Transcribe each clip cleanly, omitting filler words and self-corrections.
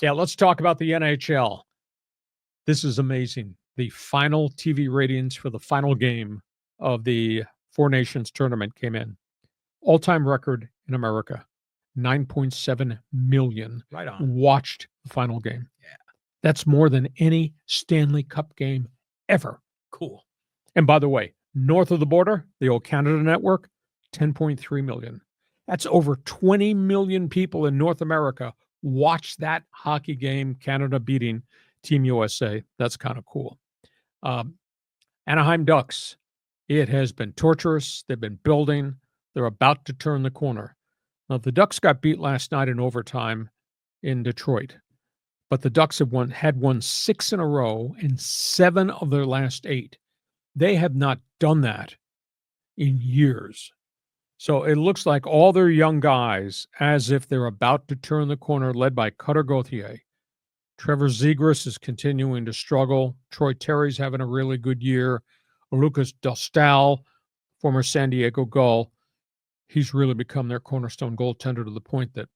Yeah, let's talk about the NHL. This is amazing. The final TV ratings for the final game of the Four Nations tournament came in. All-time record in America. 9.7 million Right on. watched the final game. Yeah. That's more than any Stanley Cup game ever. Cool. And by the way, north of the border, the old Canada network, 10.3 million. That's over 20 million people in North America watch that hockey game, Canada beating Team USA. That's kind of cool. Anaheim Ducks, it has been torturous. They've been building. They're about to turn the corner. Now, the Ducks got beat last night in overtime in Detroit, but the Ducks had won 6 in a row in 7 of their last 8. They have not done that in years. So it looks like all their young guys, as if they're about to turn the corner, led by Cutter Gauthier. Trevor Zegras is continuing to struggle. Troy Terry's having a really good year. Lucas Dostal, former San Diego Gull, he's really become their cornerstone goaltender to the point that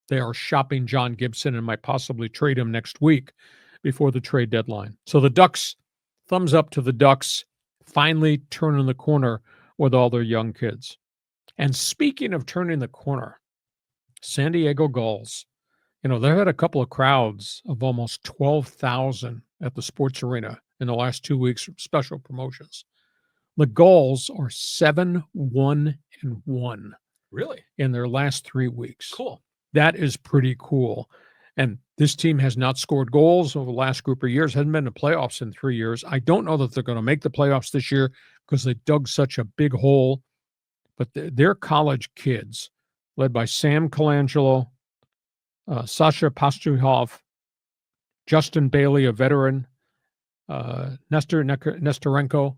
they are shopping John Gibson and might possibly trade him next week before the trade deadline. So the Ducks, thumbs up to the Ducks, finally turning the corner with all their young kids. And speaking of turning the corner, San Diego Gulls, they've had a couple of crowds of almost 12,000 at the sports arena in the last 2 weeks from special promotions. The Gulls are 7-1-1. Really? In their last 3 weeks. Cool. That is pretty cool. And this team has not scored goals over the last group of years, hasn't been to playoffs in 3 years. I don't know that they're going to make the playoffs this year because they dug such a big hole. But their college kids, led by Sam Colangelo, Sasha Pastuhov, Justin Bailey, a veteran, Nestor Nestorenko,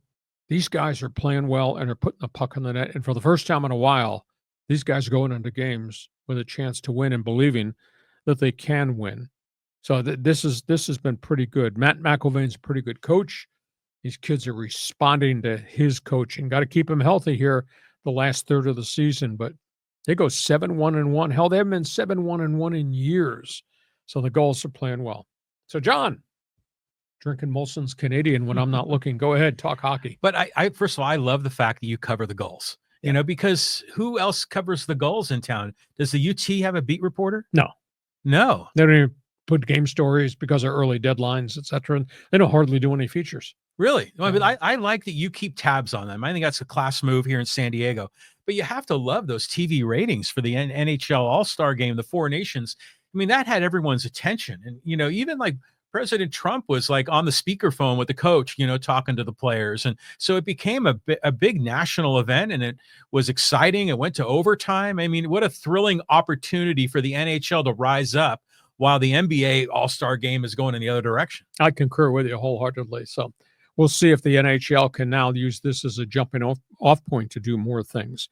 these guys are playing well and are putting the puck on the net. And for the first time in a while, these guys are going into games with a chance to win and believing that they can win. So this has been pretty good. Matt McIlvain's a pretty good coach. These kids are responding to his coaching. Got to keep them healthy here the last third of the season, but they go 7-1-1. Hell, they haven't been 7-1-1 in years. So the Gulls are playing well. So, John, drinking Molson's Canadian when I'm not looking. Go ahead, talk hockey. But I first of all, I love the fact that you cover the Gulls. Because who else covers the Gulls in town? Does the UT have a beat reporter? No. They don't even put game stories because of early deadlines, etc. They don't hardly do any features. Really? I mean, I like that you keep tabs on them. I think that's a class move here in San Diego. But you have to love those TV ratings for the NHL All-Star Game, the Four Nations. I mean, that had everyone's attention. And, even like President Trump was like on the speakerphone with the coach, talking to the players. And so it became a big national event, and it was exciting. It went to overtime. I mean, what a thrilling opportunity for the NHL to rise up while the NBA All-Star Game is going in the other direction. I concur with you wholeheartedly. So we'll see if the NHL can now use this as a jumping off point to do more things.